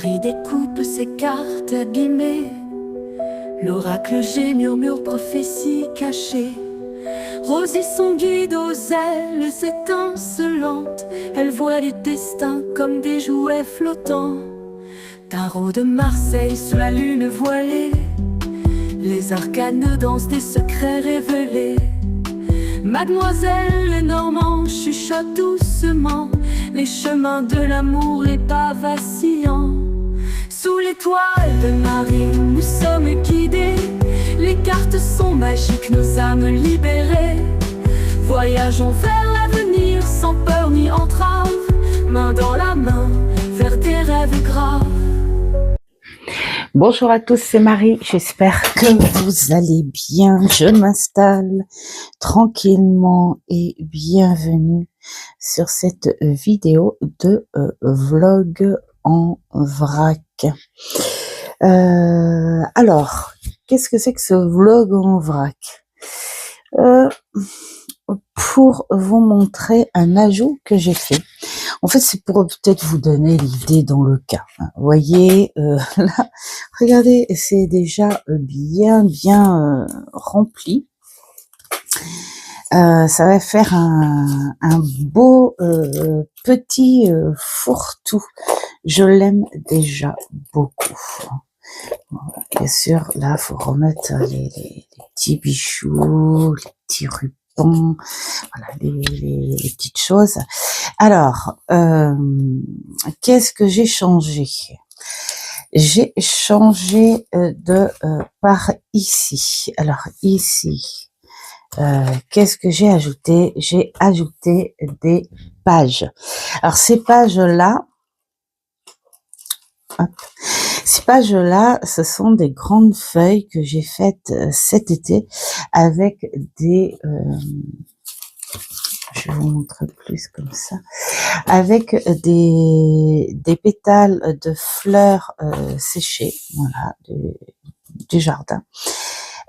Marie découpe ses cartes abîmées. L'oracle G murmure prophétie cachée. Rosie son guide aux ailes étincelantes. Elle voit les destins comme des jouets flottants. Tarot de Marseille sous la lune voilée. Les arcanes dansent des secrets révélés. Mademoiselle Lenormand chuchote doucement les chemins de l'amour, les pas vacillants. Sous l'étoile de Marie, nous sommes guidés. Les cartes sont magiques, nos âmes libérées. Voyageons vers l'avenir sans peur ni entrave, main dans la main vers des rêves graves. Bonjour à tous, c'est Marie, j'espère que vous allez bien. Je m'installe tranquillement et bienvenue sur cette vidéo de vlog en vrac. Alors, qu'est-ce que c'est que ce vlog en vrac? Pour vous montrer un ajout que j'ai fait. En fait, c'est pour peut-être vous donner l'idée dans le cas. Vous voyez, là, regardez, c'est déjà bien rempli. Ça va faire un beau petit fourre-tout. Je l'aime déjà beaucoup. Bon, bien sûr, là, faut remettre les petits bijoux, les petits rubans, voilà, les petites choses. Alors, qu'est-ce que j'ai changé? J'ai changé de par ici. Alors ici, qu'est-ce que j'ai ajouté? J'ai ajouté des pages. Alors ces pages-là, ce sont des grandes feuilles que j'ai faites cet été avec des... je vais vous montrer plus comme ça, avec des pétales de fleurs séchées, voilà, du jardin.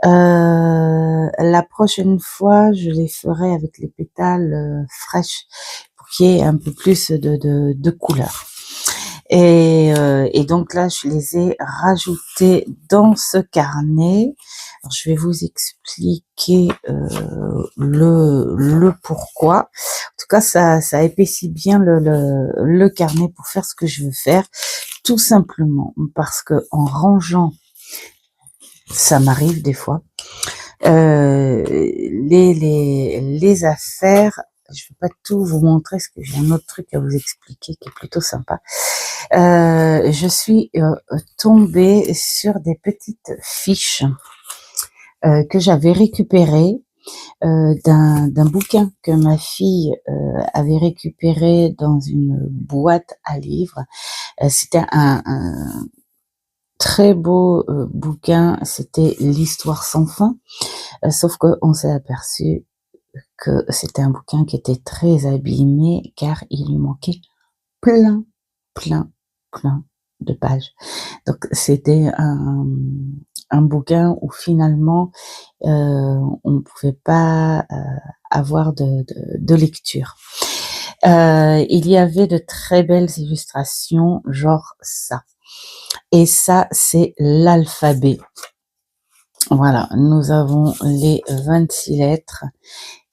La prochaine fois, je les ferai avec les pétales fraîches pour qu'il y ait un peu plus de couleur. Et donc là, je les ai rajoutés dans ce carnet. Alors, je vais vous expliquer le pourquoi. En tout cas, ça épaissit bien le carnet pour faire ce que je veux faire. Tout simplement parce que en rangeant, ça m'arrive des fois, les affaires, je vais pas tout vous montrer parce que j'ai un autre truc à vous expliquer qui est plutôt sympa. Je suis tombée sur des petites fiches que j'avais récupérées d'un bouquin que ma fille avait récupéré dans une boîte à livres. C'était un très beau bouquin, c'était l'histoire sans fin, sauf qu'on s'est aperçu que c'était un bouquin qui était très abîmé car il lui manquait plein de pages. Donc c'était un bouquin où finalement on ne pouvait pas avoir de lecture. Il y avait de très belles illustrations, genre ça. Et ça, c'est l'alphabet. Voilà, nous avons les 26 lettres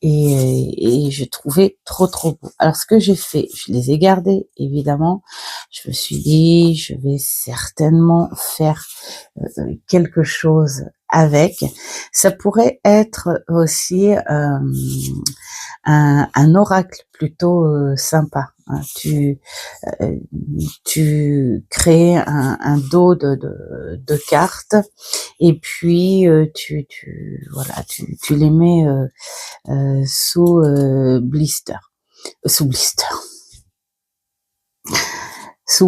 et je trouvais trop beau. Alors ce que j'ai fait, je les ai gardés évidemment. Je me suis dit, je vais certainement faire quelque chose avec. Ça pourrait être aussi un oracle plutôt sympa. Hein. Tu crées un dos de cartes et puis voilà, tu les mets sous blister, sous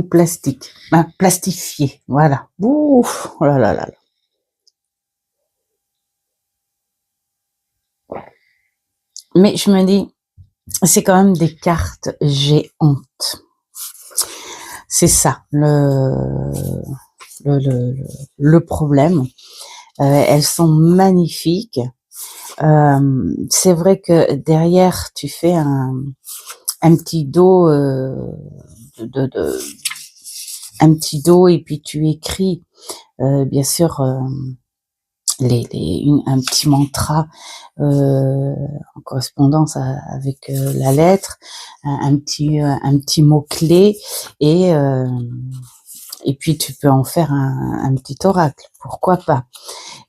plastique, plastifié, voilà. Ouf, oh là là là. Mais je me dis, c'est quand même des cartes géantes. C'est ça le problème. Elles sont magnifiques. C'est vrai que derrière, tu fais un petit dos un petit dos et puis tu écris, bien sûr, un petit mantra en correspondance avec la lettre, un petit mot-clé et puis tu peux en faire un petit oracle, pourquoi pas.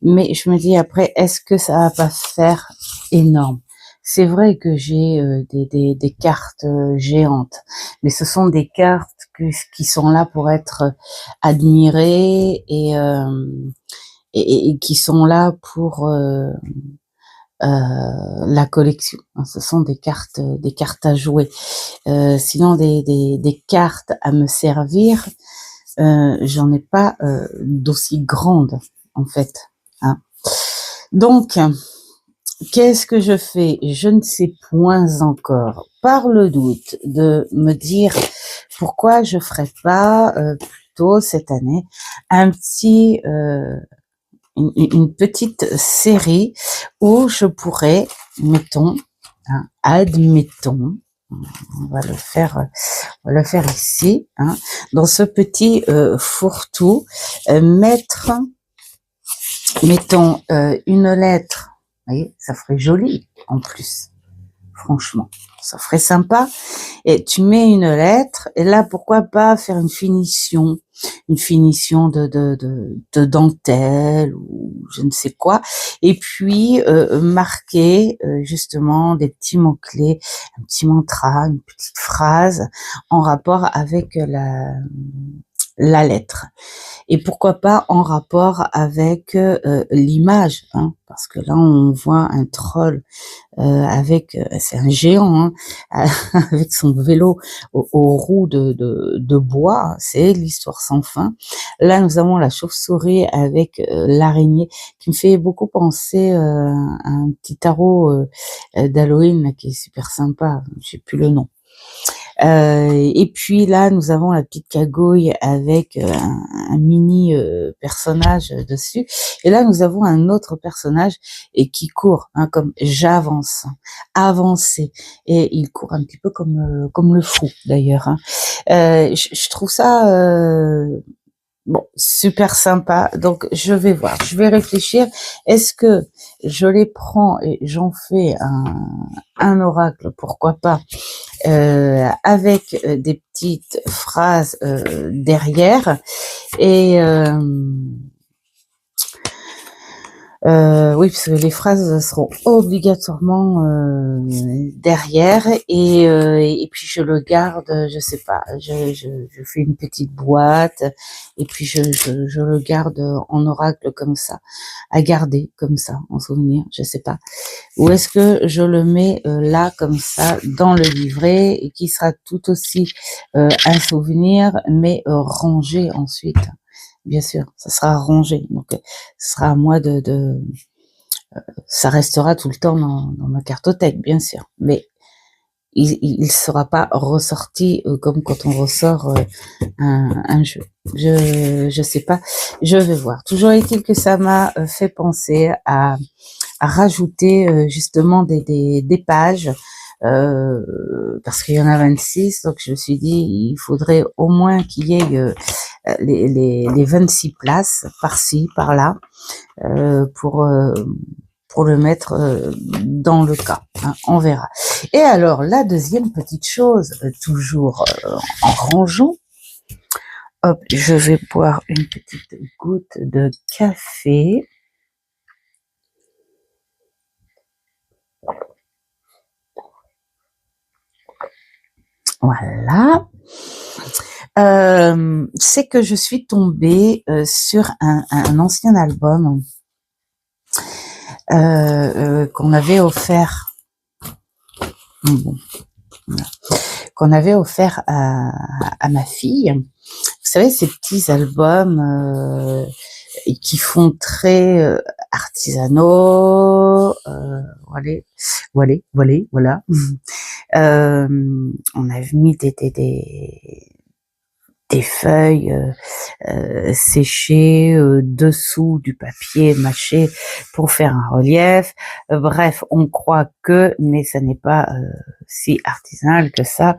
Mais je me dis après, est-ce que ça va pas faire énorme? C'est vrai que j'ai des cartes géantes, mais ce sont des cartes qui sont là pour être admirées et qui sont là pour la collection. Ce sont des cartes à jouer. Sinon des cartes à me servir, j'en ai pas d'aussi grandes en fait. Hein. Donc, qu'est-ce que je fais? Je ne sais point encore, par le doute, de me dire pourquoi je ferais pas plutôt cette année un petit une petite série où je pourrais, mettons, hein, admettons, on va le faire ici, hein, dans ce petit fourre-tout, mettons une lettre, vous voyez, ça ferait joli en plus, franchement, ça ferait sympa. Et tu mets une lettre, et là, pourquoi pas faire une finition de dentelle ou je ne sais quoi, et puis marquer justement des petits mots-clés, un petit mantra, une petite phrase en rapport avec la lettre. Et pourquoi pas en rapport avec l'image, hein, parce que là on voit un troll c'est un géant, hein, avec son vélo aux roues de bois, hein, c'est l'histoire sans fin. Là nous avons la chauve-souris avec l'araignée qui me fait beaucoup penser à un petit tarot d'Halloween qui est super sympa, je sais plus le nom. Et puis là, nous avons la petite cagouille avec un mini personnage dessus. Et là, nous avons un autre personnage et qui court, hein, comme j'avance, avancer. Et il court un petit peu comme le fou d'ailleurs. Hein. Je trouve ça bon, super sympa. Donc, je vais voir, je vais réfléchir. Est-ce que je les prends et j'en fais un oracle, pourquoi pas, avec des petites phrases derrière et oui, parce que les phrases seront obligatoirement derrière et puis je le garde, je sais pas, je fais une petite boîte et puis je le garde en oracle comme ça, à garder comme ça en souvenir, je sais pas. Ou est-ce que je le mets là comme ça dans le livret et qui sera tout aussi un souvenir mais rangé ensuite. Bien sûr, ça sera rangé. Donc, ce sera à moi ça restera tout le temps dans ma cartothèque, bien sûr. Mais il sera pas ressorti comme quand on ressort un jeu. Je sais pas. Je vais voir. Toujours est-il que ça m'a fait penser à rajouter justement des pages. Parce qu'il y en a 26, donc je me suis dit il faudrait au moins qu'il y ait les 26 places par-ci, par-là, pour le mettre dans le cas. Hein, on verra. Et alors, la deuxième petite chose, toujours en rangeant, hop, je vais boire une petite goutte de café. Voilà. C'est que je suis tombée sur un ancien album qu'on avait offert, bon, qu'on avait offert à ma fille. Vous savez, ces petits albums qui font très artisanaux, voilà. On a mis des des feuilles séchées dessous du papier mâché pour faire un relief. Bref, on croit que, mais ça n'est pas si artisanal que ça,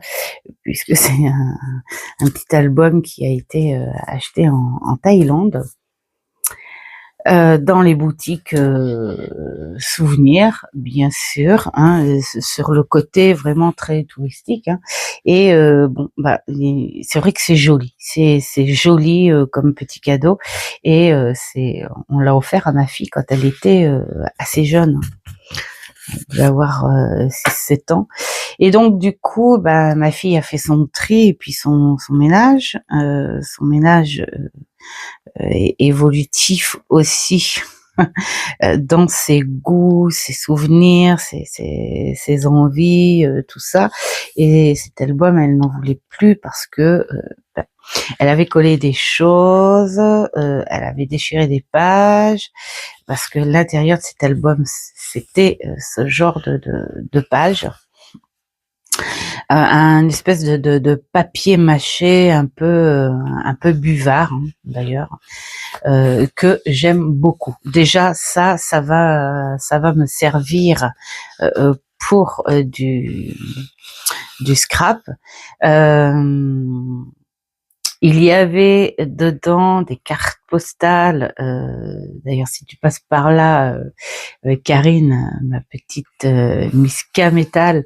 puisque c'est un petit album qui a été acheté en Thaïlande. Dans les boutiques souvenirs, bien sûr, hein, sur le côté vraiment très touristique. Hein. Et bon, bah, c'est vrai que c'est joli, c'est joli comme petit cadeau. Et on l'a offert à ma fille quand elle était assez jeune. Elle devait avoir 6-7 ans. Et donc du coup, bah, ma fille a fait son tri et puis son ménage, évolutif aussi dans ses goûts, ses souvenirs, ses envies, tout ça. Et cet album, elle n'en voulait plus parce que ben, elle avait collé des choses, elle avait déchiré des pages, parce que l'intérieur de cet album, c'était ce genre de pages. Un espèce de papier mâché un peu buvard, hein, d'ailleurs, que j'aime beaucoup. Déjà ça va me servir pour du scrap. Il y avait dedans des cartes postales. D'ailleurs, si tu passes par là, Karine, ma petite Miss K Metal,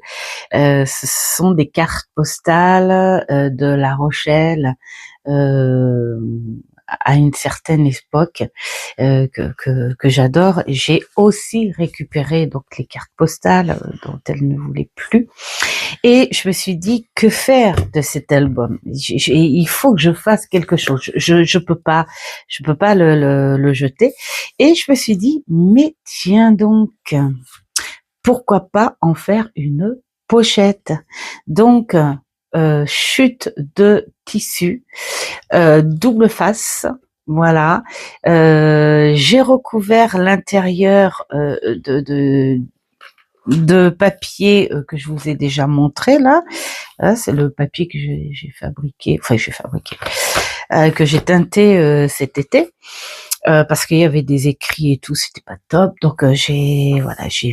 ce sont des cartes postales de La Rochelle à une certaine époque que j'adore. J'ai aussi récupéré donc les cartes postales dont elle ne voulait plus. Et je me suis dit, que faire de cet album? Il faut que je fasse quelque chose. Je peux pas le jeter. Et je me suis dit, mais tiens donc, pourquoi pas en faire une pochette? Donc, chute de tissu, double face. Voilà, j'ai recouvert l'intérieur de papier que je vous ai déjà montré là. C'est le papier que j'ai fabriqué, que j'ai teinté cet été. Parce qu'il y avait des écrits et tout, c'était pas top. Donc j'ai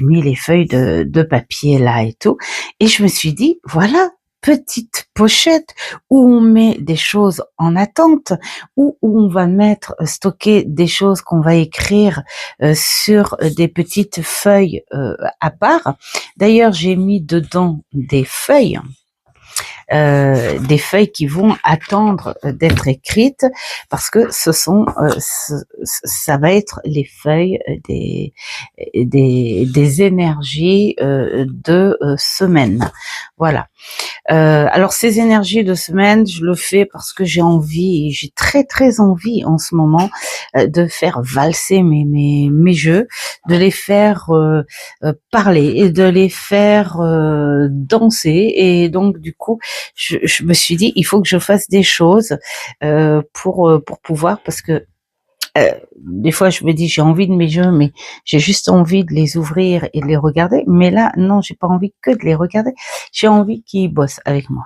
mis les feuilles de papier là et tout. Et je me suis dit, voilà, petite pochette où on met des choses en attente, où on va stocker des choses qu'on va écrire sur des petites feuilles à part. D'ailleurs, j'ai mis dedans des feuilles qui vont attendre d'être écrites, parce que ça va être les feuilles des énergies de semaine. Voilà. Alors ces énergies de semaine, je le fais parce que j'ai envie, j'ai très envie en ce moment de faire valser mes jeux, de les faire parler et de les faire danser. Et donc du coup, je me suis dit, il faut que je fasse des choses pour pouvoir, parce que des fois je me dis, j'ai envie de mes jeux, mais j'ai juste envie de les ouvrir et de les regarder. Mais là, non, j'ai pas envie que de les regarder. J'ai envie qu'ils bossent avec moi.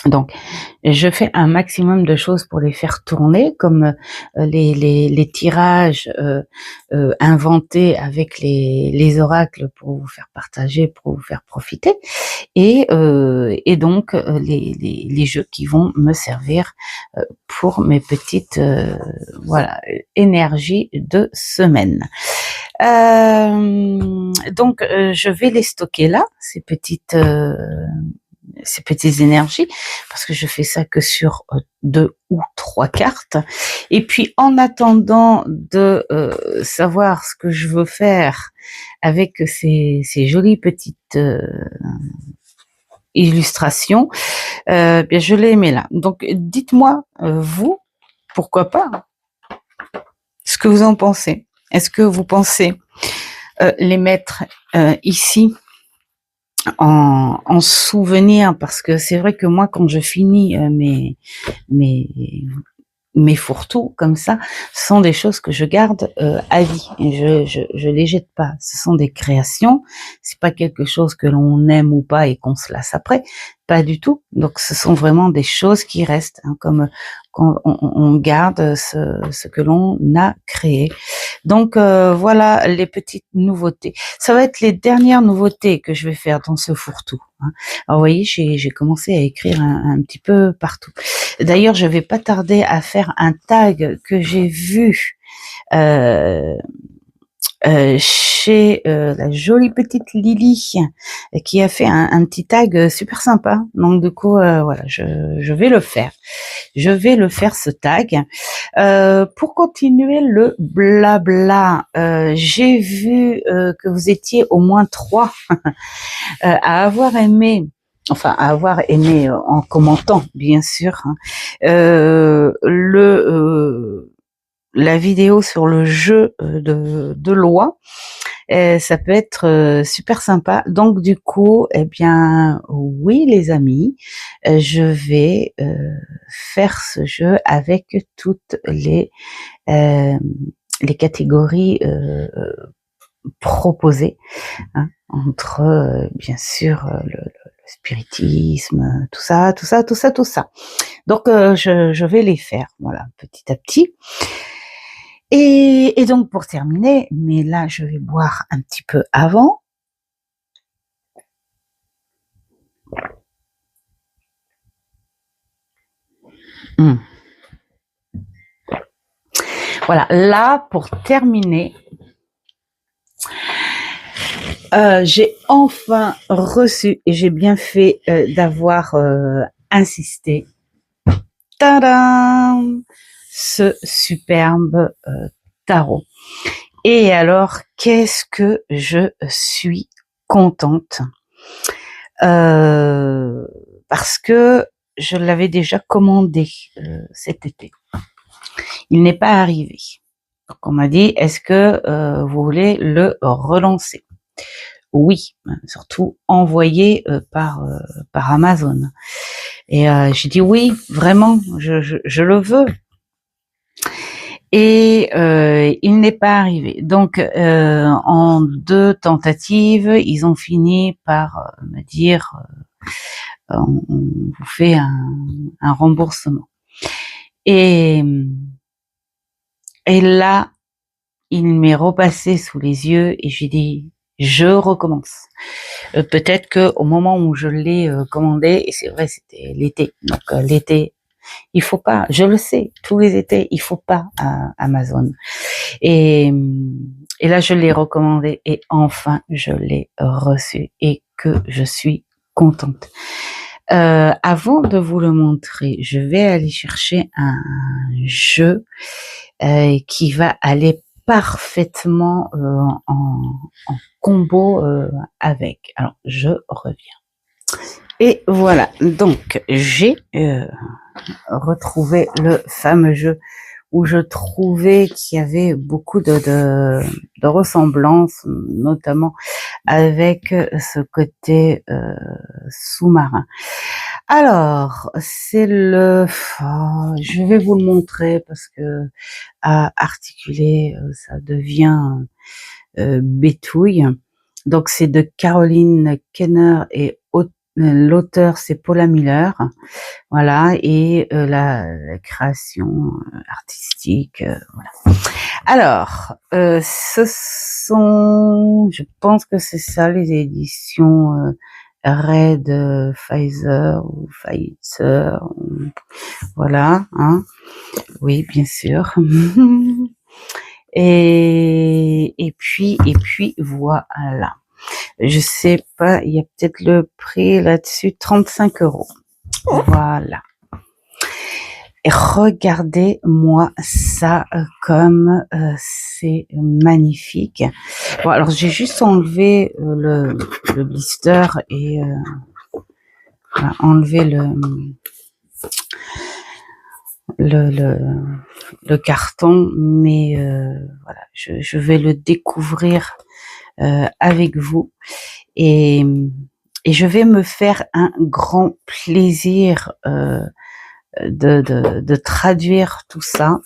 Donc, je fais un maximum de choses pour les faire tourner, comme les tirages inventés avec les oracles pour vous faire partager, pour vous faire profiter, et donc les jeux qui vont me servir pour mes petites énergies de semaine. Donc, je vais les stocker là, ces petites énergies, parce que je fais ça que sur 2 ou 3 cartes. Et puis en attendant de savoir ce que je veux faire avec ces jolies petites illustrations, bien je les mets là. Donc dites-moi vous, pourquoi pas, ce que vous en pensez. Est-ce que vous pensez les mettre ici en souvenir, parce que c'est vrai que moi, quand je finis mes fourre-tout comme ça, ce sont des choses que je garde à vie, et je les jette pas. Ce sont des créations, c'est pas quelque chose que l'on aime ou pas et qu'on se lasse après, pas du tout. Donc, ce sont vraiment des choses qui restent, hein, comme quand on garde ce que l'on a créé. Donc, voilà les petites nouveautés. Ça va être les dernières nouveautés que je vais faire dans ce fourre-tout, hein. Alors, vous voyez, j'ai commencé à écrire un petit peu partout. D'ailleurs, je vais pas tarder à faire un tag que j'ai vu euh, chez la jolie petite Lily qui a fait un petit tag super sympa. Donc du coup, voilà, je vais le faire. Je vais le faire ce tag. Pour continuer le blabla, j'ai vu que vous étiez au moins 3 à avoir aimé. Enfin, à avoir aimé en commentant, bien sûr, hein, la vidéo sur le jeu de loi. Ça peut être super sympa. Donc du coup, eh bien, oui les amis, je vais faire ce jeu avec toutes les catégories proposées, hein, entre bien sûr le spiritisme, tout ça. Donc je vais les faire, voilà, petit à petit. Et donc pour terminer, mais là je vais boire un petit peu avant. Mmh. Voilà, là pour terminer, j'ai enfin reçu, et j'ai bien fait d'avoir insisté, tadam, ce superbe tarot. Et alors, qu'est-ce que je suis contente, parce que je l'avais déjà commandé cet été. Il n'est pas arrivé. Donc on m'a dit, est-ce que vous voulez le relancer? Oui, surtout envoyé par Amazon. Et j'ai dit oui, vraiment, je le veux. Et il n'est pas arrivé. Donc, en 2 tentatives, ils ont fini par me dire on vous fait un remboursement. Et là, il m'est repassé sous les yeux et j'ai dit je recommence. Peut-être que au moment où je l'ai commandé, et c'est vrai, c'était l'été. Donc l'été, il faut pas. Je le sais, tous les étés, il faut pas à Amazon. Et là, je l'ai recommandé et enfin, je l'ai reçu et que je suis contente. Avant de vous le montrer, je vais aller chercher un jeu qui va aller parfaitement en combo avec. Alors, je reviens. Et voilà, donc j'ai retrouvé le fameux jeu où je trouvais qu'il y avait beaucoup de ressemblances, notamment avec ce côté sous-marin. Alors, c'est je vais vous le montrer parce que à articuler, ça devient bétouille. Donc c'est de Caroline Kenner et l'auteur c'est Paula Miller. Voilà, et la création artistique, voilà. Alors, ce sont, je pense que c'est ça, les éditions Red Pfizer ou Pfizer, voilà, hein. Oui, bien sûr. Et puis voilà. Je sais pas, il y a peut-être le prix là-dessus, 35 €. Voilà. Et regardez-moi ça comme c'est magnifique. Bon, alors j'ai juste enlevé le blister et enlevé le carton, mais voilà, je vais le découvrir avec vous et je vais me faire un grand plaisir de traduire tout ça.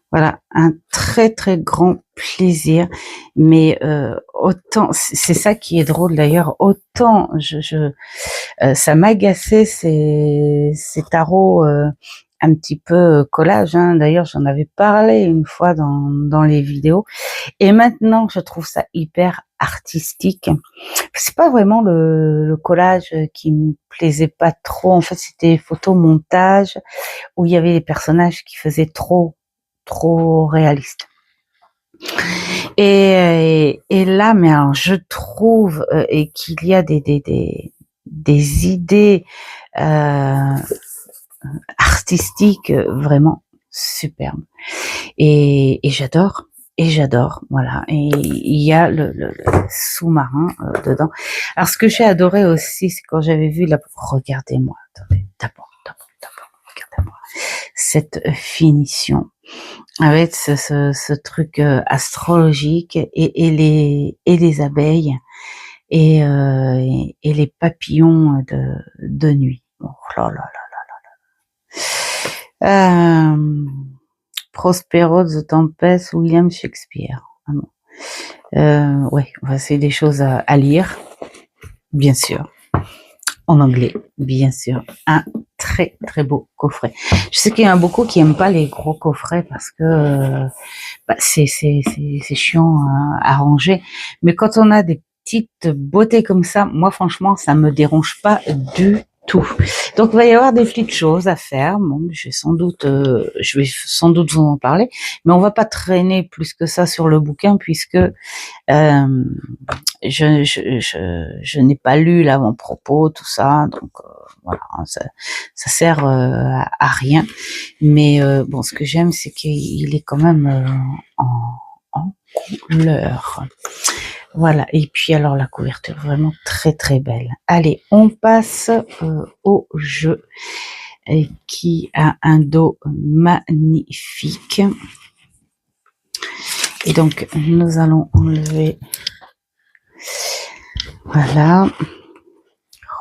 Voilà, un très, très grand plaisir, mais autant c'est ça qui est drôle d'ailleurs, autant ça m'agaçait ces tarots, un petit peu, collage, hein. D'ailleurs, j'en avais parlé une fois dans les vidéos et maintenant je trouve ça hyper artistique. C'est pas vraiment le collage, qui me plaisait pas trop. En fait, c'était photomontage où il y avait des personnages qui faisaient trop réalistes. Et là, mais alors je trouve et qu'il y a des idées artistiques vraiment superbes. Et j'adore, voilà. Et il y a le sous-marin dedans. Alors ce que j'ai adoré aussi, c'est quand j'avais vu regardez-moi, attendez, d'abord, regardez-moi cette finition avec ce truc astrologique et les abeilles et les papillons de nuit. Oh là là là. Prospero the Tempest, William Shakespeare. Ah bon. Ouais, c'est des choses à lire, bien sûr. En anglais, bien sûr. Un très très beau coffret. Je sais qu'il y en a beaucoup qui aiment pas les gros coffrets parce que c'est chiant à ranger. Mais quand on a des petites beautés comme ça, moi franchement, ça me dérange pas du tout. Donc il va y avoir des petites choses à faire. Bon, je vais sans doute vous en parler, mais on va pas traîner plus que ça sur le bouquin puisque je n'ai pas lu l'avant-propos, tout ça, donc voilà, ça sert à rien. Mais bon, ce que j'aime, c'est qu'il est quand même en couleur. Voilà, et puis alors la couverture, vraiment très très belle. Allez, on passe au jeu qui a un dos magnifique. Et donc, nous allons enlever... Voilà.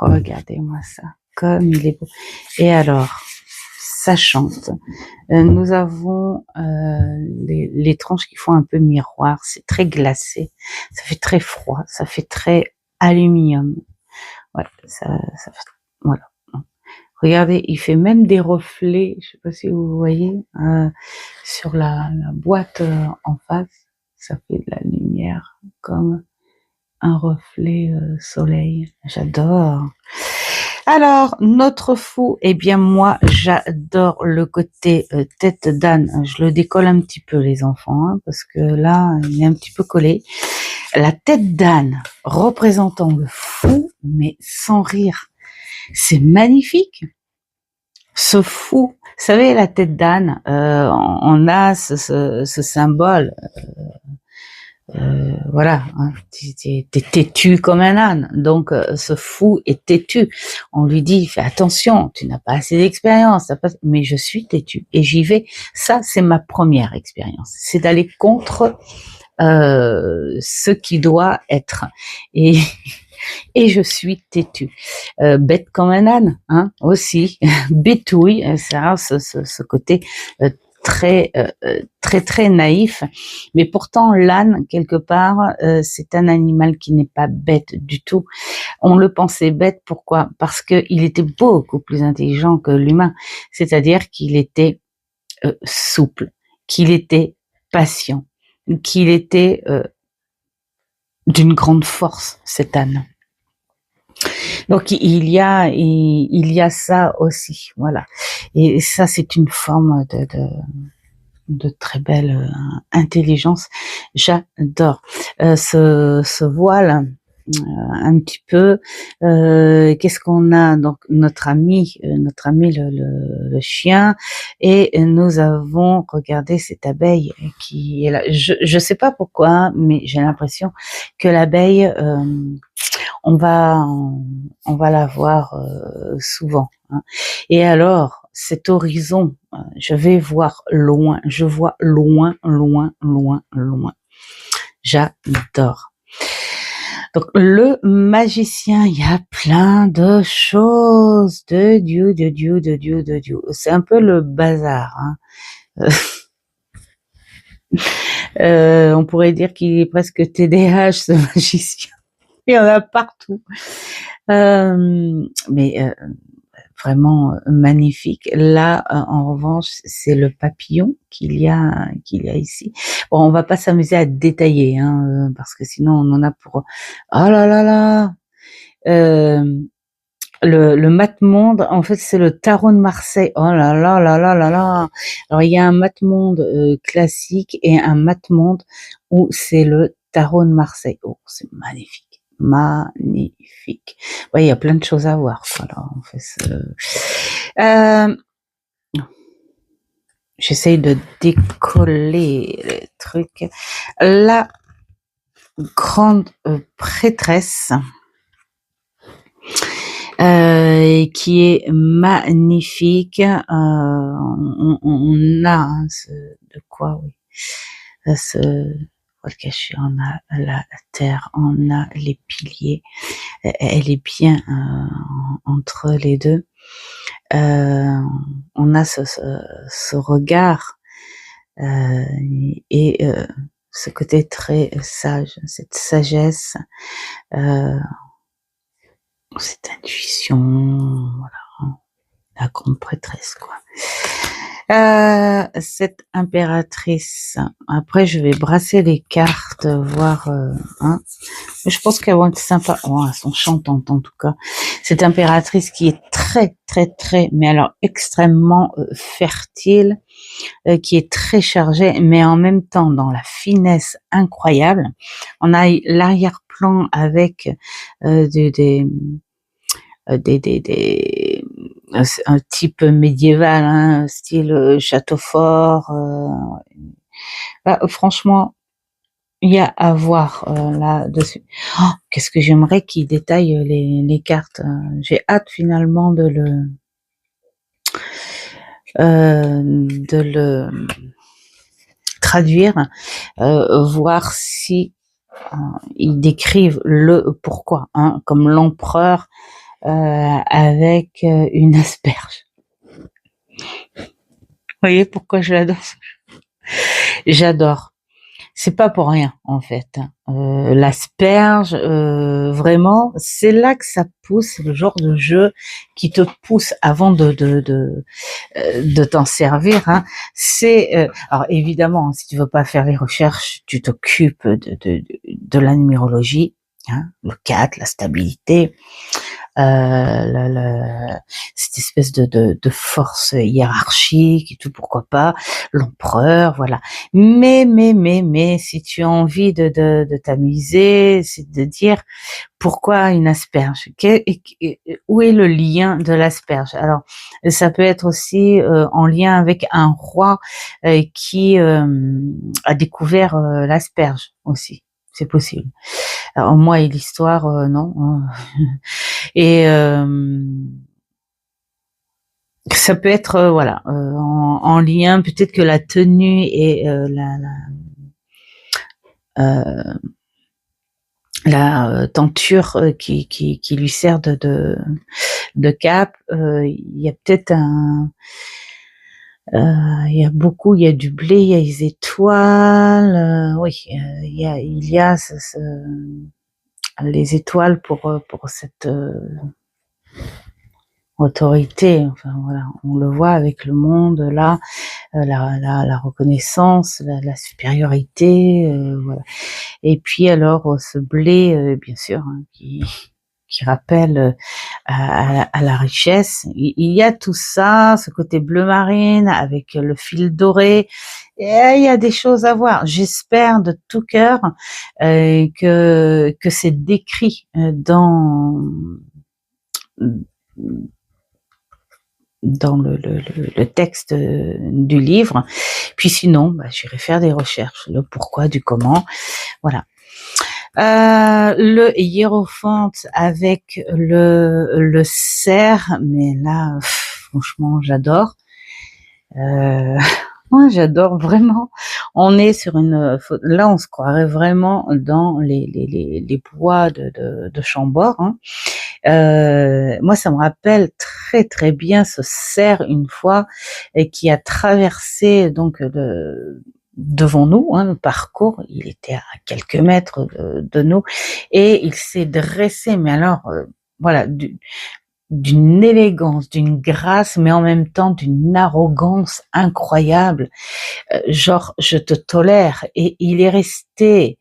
Regardez-moi ça, comme il est beau. Et alors, ça chante. Nous avons les tranches qui font un peu miroir. C'est très glacé. Ça fait très froid. Ça fait très aluminium. Ouais, ça fait, voilà. Regardez, il fait même des reflets. Je sais pas si vous voyez sur la boîte en face. Ça fait de la lumière comme un reflet soleil. J'adore. Alors, notre fou, eh bien moi, j'adore le côté tête d'âne. Je le décolle un petit peu, les enfants, hein, parce que là, il est un petit peu collé. La tête d'âne représentant le fou, mais sans rire. C'est magnifique. Ce fou, vous savez, la tête d'âne, on a ce symbole. Voilà, hein, t'es têtu comme un âne, donc ce fou est têtu. On lui dit, fais attention, tu n'as pas assez d'expérience, mais je suis têtu et j'y vais. Ça, c'est ma première expérience, c'est d'aller contre ce qui doit être. Et et je suis têtu, bête comme un âne, hein, aussi, bétouille, ça, ce côté très naïf, mais pourtant l'âne quelque part c'est un animal qui n'est pas bête du tout. On le pensait bête, pourquoi? Parce que il était beaucoup plus intelligent que l'humain, c'est-à-dire qu'il était souple, qu'il était patient, qu'il était d'une grande force, cet âne. Donc il y a ça aussi, voilà. Et ça c'est une forme de très belle intelligence. J'adore ce voile. Un petit peu. Qu'est-ce qu'on a? Donc notre ami le chien, et nous avons regardé cette abeille qui est là. Je sais pas pourquoi, mais j'ai l'impression que l'abeille, on va la voir souvent. Hein. Et alors, cet horizon, je vais voir loin. Je vois loin. J'adore. Donc, le magicien, il y a plein de choses, de Dieu. C'est un peu le bazar. Hein. On pourrait dire qu'il est presque TDAH, ce magicien. Il y en a partout. Mais vraiment magnifique. Là, en revanche, c'est le papillon qu'il y a ici. Bon, on va pas s'amuser à détailler, hein, parce que sinon on en a pour. Oh là là là. Le Mate-Monde, en fait, c'est le tarot de Marseille. Oh là là là là là là. Alors, il y a un Mate-Monde classique et un Mate-Monde où c'est le tarot de Marseille. Oh, c'est magnifique. Magnifique. Ouais, il y a plein de choses à voir. Voilà, en fait, j'essaye de décoller le truc. La grande prêtresse. Qui est magnifique. On a de quoi, oui. On a la terre, on a les piliers. Elle est bien entre les deux. On a ce regard et ce côté très sage, cette sagesse. Cette intuition, voilà, la grande prêtresse, quoi. Cette impératrice, après je vais brasser les cartes, voir, hein. Je pense qu'elles vont être sympas. Oh, elles sont chantantes en tout cas. Cette impératrice qui est très, très, très, mais alors extrêmement fertile, qui est très chargée, mais en même temps dans la finesse incroyable. On a l'arrière-plan avec des un type médiéval, hein, style château fort. Bah, franchement, il y a à voir là-dessus. Oh, qu'est-ce que j'aimerais qu'il détaille les cartes. J'ai hâte finalement de le traduire, voir si ils décrivent le pourquoi, hein, comme l'empereur avec une asperge. Vous voyez pourquoi je l'adore? J'adore. C'est pas pour rien en fait. L'asperge, vraiment, c'est là que ça pousse, le genre de jeu qui te pousse avant de t'en servir. Hein. C'est alors évidemment, si tu veux pas faire les recherches, tu t'occupes de la numérologie, hein, le 4, la stabilité. Cette espèce de force hiérarchique et tout, pourquoi pas, l'empereur, voilà. Mais, si tu as envie de t'amuser, c'est de dire pourquoi une asperge, où est le lien de l'asperge. Alors, ça peut être aussi en lien avec un roi qui a découvert l'asperge aussi, c'est possible. Alors, moi et l'histoire, non. Et ça peut être voilà en lien, peut-être que la tenue et la tenture qui lui sert de cape, il y a peut-être il y a du blé, il y a les étoiles, oui, il y a les étoiles pour cette autorité. Enfin voilà, on le voit avec le monde là, la reconnaissance, la supériorité, voilà. Et puis alors ce blé, bien sûr, hein, qui rappelle à la richesse. Il y a tout ça, ce côté bleu marine avec le fil doré. Et il y a des choses à voir. J'espère de tout cœur que c'est décrit dans le texte du livre. Puis sinon, j'irai faire des recherches, le pourquoi, du comment. Voilà. Le hiérophante avec le cerf, mais là, franchement, j'adore. Moi, j'adore vraiment. On est sur là, on se croirait vraiment dans les bois de Chambord. Hein. Moi, ça me rappelle très très bien ce cerf une fois et qui a traversé donc devant nous, hein, le parcours, il était à quelques mètres de nous, et il s'est dressé, mais alors, voilà, d'une élégance, d'une grâce, mais en même temps d'une arrogance incroyable, genre je te tolère, et il est resté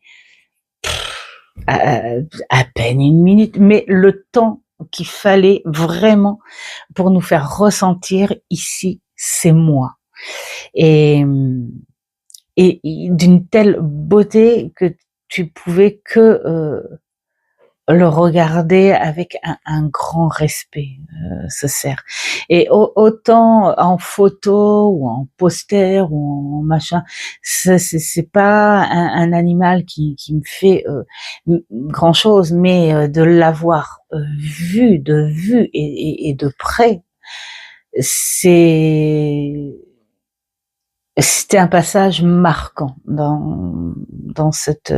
à peine une minute, mais le temps qu'il fallait vraiment pour nous faire ressentir ici, c'est moi. Et, et d'une telle beauté que tu pouvais que le regarder avec un grand respect, ce cerf. Et autant en photo ou en poster ou en machin, c'est pas un animal qui me fait grand chose, mais de l'avoir vu de vue et de près, c'était un passage marquant dans cette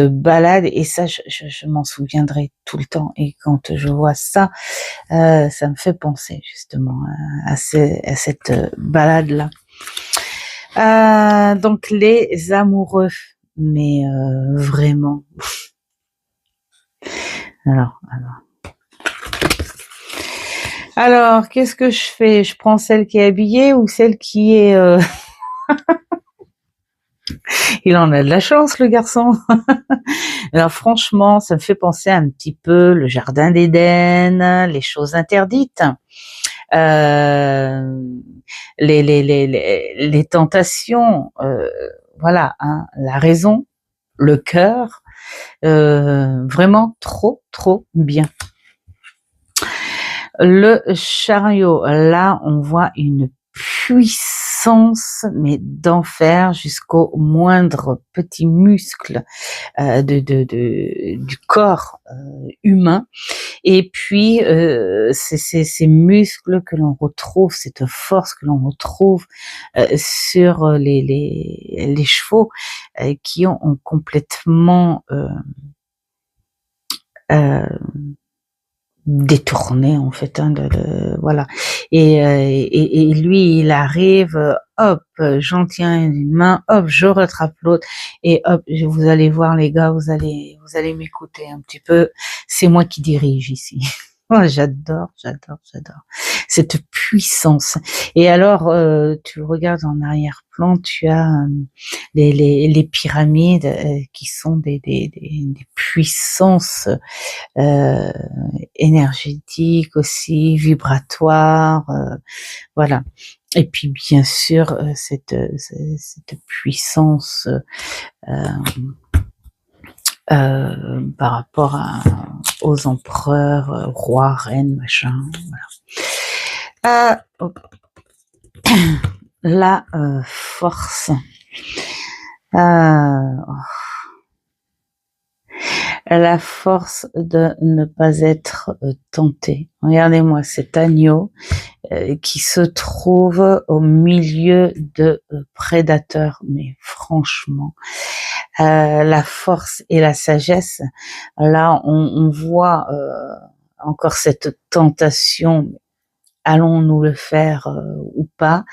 balade, et ça je m'en souviendrai tout le temps, et quand je vois ça, ça me fait penser justement à cette balade là. Donc les amoureux, mais vraiment. Alors, qu'est-ce que je fais? Je prends celle qui est habillée ou celle qui est... Il en a de la chance, le garçon. Alors franchement, ça me fait penser un petit peu le jardin d'Éden, les choses interdites, les tentations, voilà, hein, la raison, le cœur, vraiment trop bien. Le chariot, là, on voit une puissance, mais d'enfer, jusqu'au moindre petit muscle du corps humain. Et puis, ces muscles que l'on retrouve, cette force que l'on retrouve sur les chevaux qui ont complètement détourné en fait, hein, voilà. Et lui, il arrive, hop, j'en tiens une main, hop, je rattrape l'autre, et hop, vous allez voir les gars, vous allez m'écouter un petit peu. C'est moi qui dirige ici. Oh, j'adore cette puissance. Et alors, tu regardes en arrière-plan, tu as les pyramides qui sont des puissances énergétiques aussi, vibratoires, voilà. Et puis bien sûr cette puissance par rapport aux empereurs, rois, reines, machin, voilà. La force. La force de ne pas être tenté. Regardez-moi cet agneau qui se trouve au milieu de prédateurs, mais franchement, la force et la sagesse, là on voit encore cette tentation, allons-nous le faire ou pas,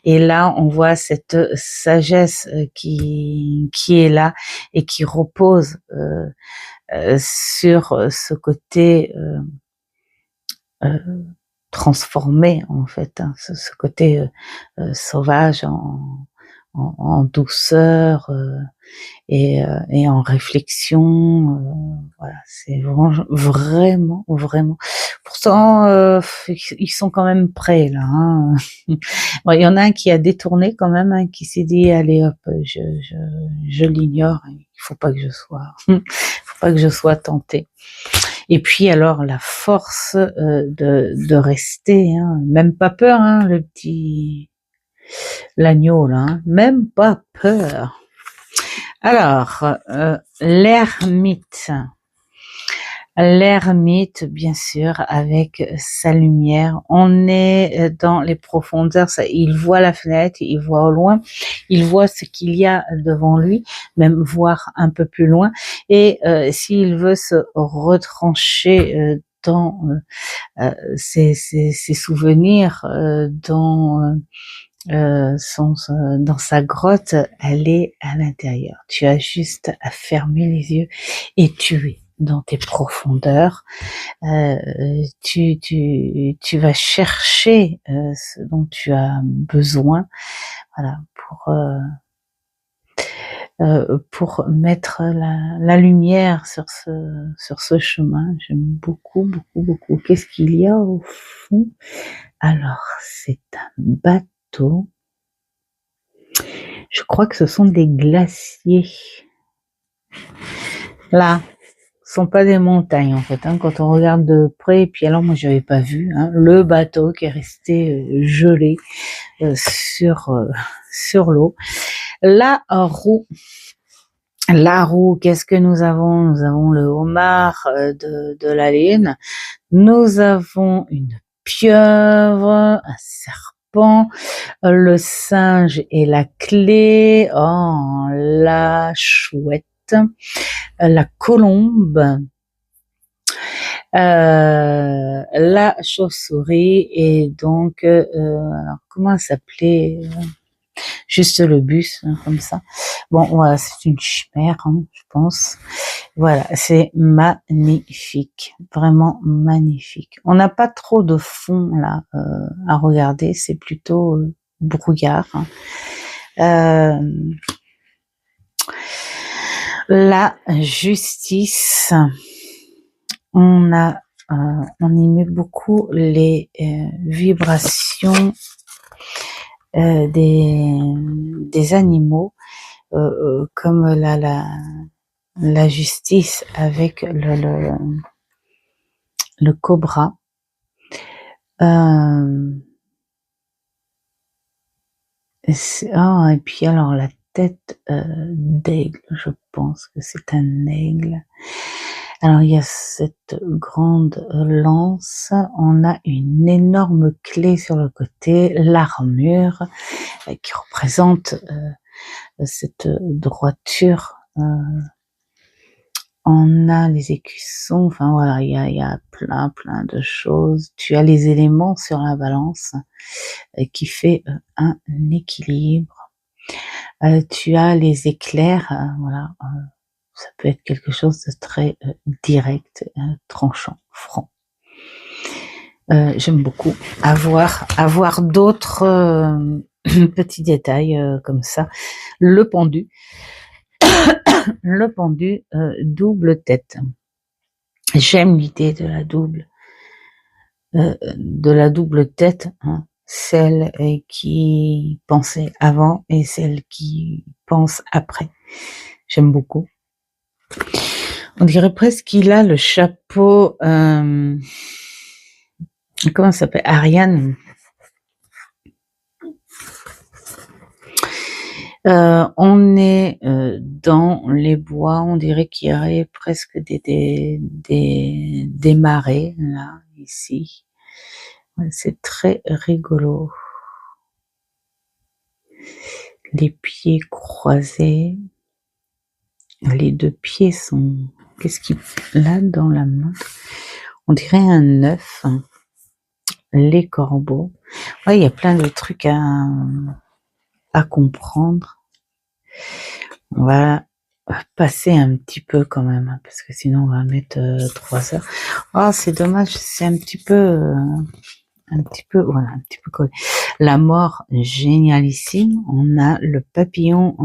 et là on voit cette sagesse qui est là et qui repose sur ce côté transformé en fait, hein, ce côté sauvage en douceur et en réflexion, voilà, c'est vraiment. Pourtant, ils sont quand même prêts là. Hein. Bon, il y en a un qui a détourné quand même, hein, qui s'est dit allez hop, je l'ignore. Il faut pas que je sois tenté. Et puis alors la force de rester, hein, même pas peur, hein, l'agneau là, hein, même pas peur. Alors, l'ermite, bien sûr, avec sa lumière. On est dans les profondeurs. Il voit la fenêtre, il voit au loin, il voit ce qu'il y a devant lui, même voir un peu plus loin. Et s'il veut se retrancher dans ses souvenirs, dans dans sa grotte, elle est à l'intérieur. Tu as juste à fermer les yeux et tu es dans tes profondeurs. Tu vas chercher ce dont tu as besoin, voilà, pour mettre la lumière sur ce chemin. J'aime beaucoup, beaucoup, beaucoup. Qu'est-ce qu'il y a au fond? Alors, c'est un bateau. Je crois que ce sont des glaciers. Là, ce sont pas des montagnes en fait. Hein, quand on regarde de près, et puis alors moi j'avais pas vu le bateau qui est resté gelé sur l'eau. La roue. Qu'est-ce que nous avons? Nous avons le homard de la lune. Nous avons une pieuvre, un serpent, le singe et la clé, la chouette, la colombe, la chauve-souris et donc, alors comment elle s'appelait? Juste le bus, comme ça. Bon, voilà, c'est une chimère, je pense. Voilà, c'est magnifique, vraiment magnifique. On n'a pas trop de fond là à regarder, c'est plutôt brouillard. La justice, on y met beaucoup les vibrations des animaux, comme la justice avec le cobra. Et puis alors la tête d'aigle, je pense que c'est un aigle. Alors il y a cette grande lance, on a une énorme clé sur le côté, l'armure qui représente cette droiture. On a les écussons, enfin voilà, il y a plein de choses. Tu as les éléments sur la balance qui fait un équilibre. Tu as les éclairs, voilà, ça peut être quelque chose de très direct, tranchant, franc. J'aime beaucoup avoir d'autres petits détails comme ça. Le pendu. Le pendu double tête. J'aime l'idée de la double tête, celle qui pensait avant et celle qui pense après. J'aime beaucoup. On dirait presque qu'il a le chapeau, comment ça s'appelle? Ariane. On est dans les bois, on dirait qu'il y aurait presque des marais là, ici. C'est très rigolo. Les pieds croisés. Les deux pieds sont... Qu'est-ce qu'il a dans la main? On dirait un œuf. Les corbeaux. Ouais, il y a plein de trucs à comprendre. On va passer un petit peu quand même, parce que sinon on va mettre 3 heures. Oh, c'est dommage, c'est un petit peu collé. La mort, génialissime. On a le papillon,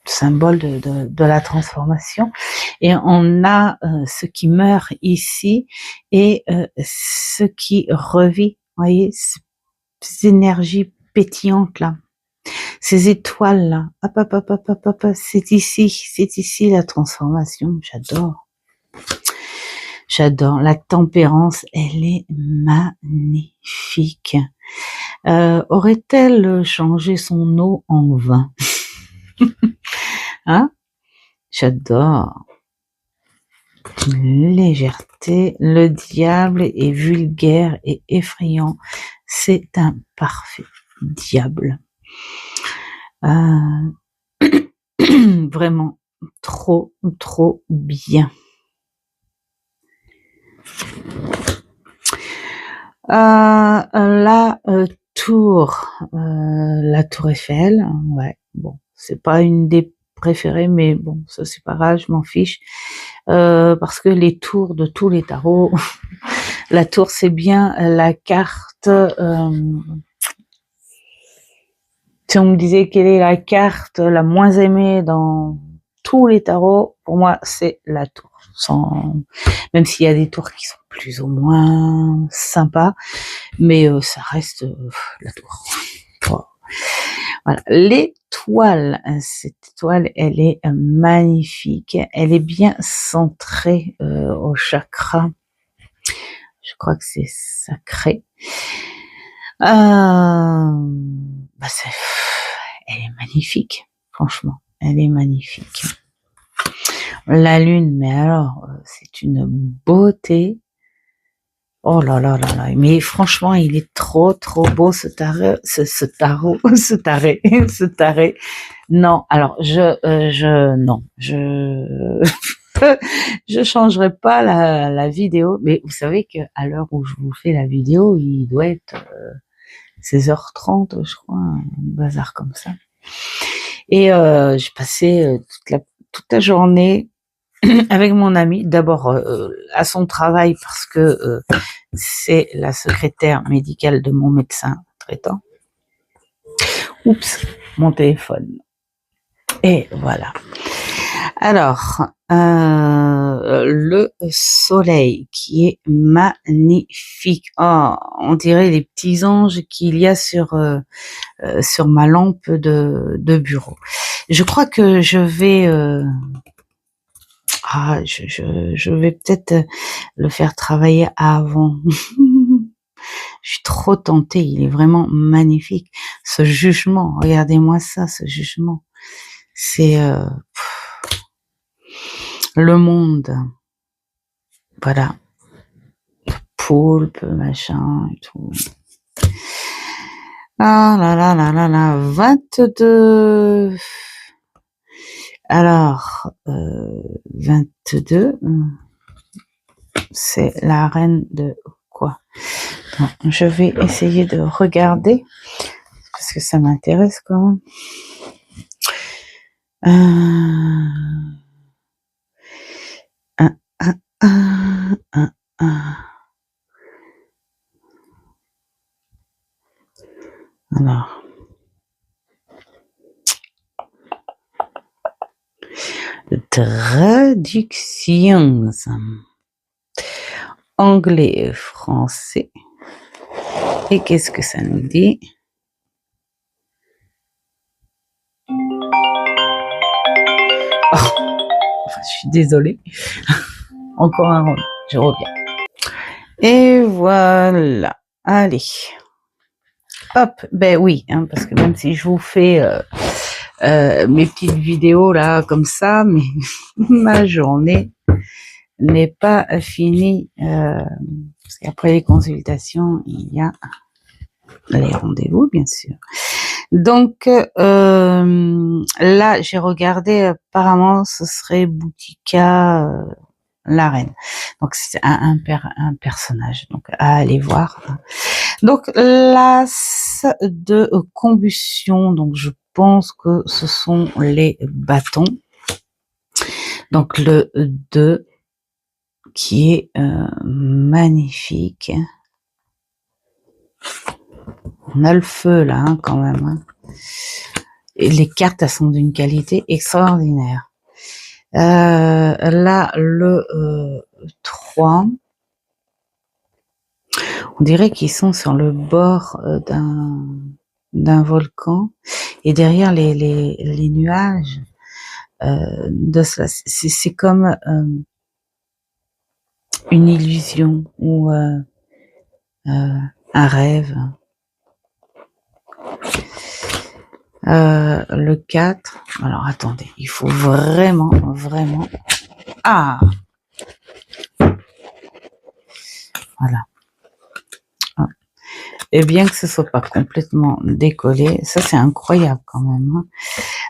symbole de la transformation, et on a ce qui meurt ici et ce qui revit. Vous voyez, ces énergies pétillantes là. Ces étoiles-là, hop, c'est ici la transformation. J'adore. La tempérance, elle est magnifique. Aurait-elle changé son eau en vin? J'adore. Légèreté, le diable est vulgaire et effrayant. C'est un parfait diable. Vraiment trop bien. La la tour Eiffel, ouais, bon, c'est pas une des préférées, mais bon, ça c'est pas grave, je m'en fiche. Parce que les tours de tous les tarots, la tour c'est bien la carte. Si on me disait quelle est la carte la moins aimée dans tous les tarots, pour moi c'est la tour. Même s'il y a des tours qui sont plus ou moins sympas, mais ça reste la tour. Wow. Voilà. L'étoile, cette étoile, elle est magnifique. Elle est bien centrée au chakra. Je crois que c'est sacré. Elle est magnifique, franchement. Elle est magnifique. La lune, mais alors, c'est une beauté. Oh là là là là, mais franchement, il est trop beau ce tarot, ce taré. Non, alors non, je changerai pas la vidéo, mais vous savez que à l'heure où je vous fais la vidéo, il doit être 16h30, je crois, un bazar comme ça. Et j'ai passé toute la journée avec mon amie, d'abord à son travail parce que c'est la secrétaire médicale de mon médecin traitant. Oups, mon téléphone. Et voilà. Alors, le soleil qui est magnifique. Oh, on dirait les petits anges qu'il y a sur ma lampe de bureau. Je crois que je vais je vais peut-être le faire travailler avant. Je suis trop tentée, il est vraiment magnifique. Ce jugement, regardez-moi ça, ce jugement. C'est le monde. Voilà. Poulpe, machin et tout. Ah là là là là là, 22. Alors, 22, c'est la reine de quoi? Donc, je vais essayer de regarder, parce que ça m'intéresse quand même. Alors. Traductions. Anglais, français. Et qu'est-ce que ça nous dit? Oh, je suis désolée. Encore un rond, je reviens. Et voilà. Allez. Hop, ben oui, hein, parce que même si je vous fais mes petites vidéos là comme ça, mais ma journée n'est pas finie. Parce qu'après les consultations, il y a les rendez-vous, bien sûr. Donc là, j'ai regardé, apparemment, ce serait Boutika la reine. Donc c'est un personnage, donc à aller voir. Donc l'as de combustion, donc je pense que ce sont les bâtons. Donc le 2 qui est magnifique. On a le feu là hein, quand même. Hein. Et les cartes elles sont d'une qualité extraordinaire. Là le 3. On dirait qu'ils sont sur le bord d'un volcan et derrière les nuages de cela, c'est comme une illusion ou un rêve. Le 4, alors attendez, il faut vraiment voilà. Et bien que ce soit pas complètement décollé, ça c'est incroyable quand même. Hein.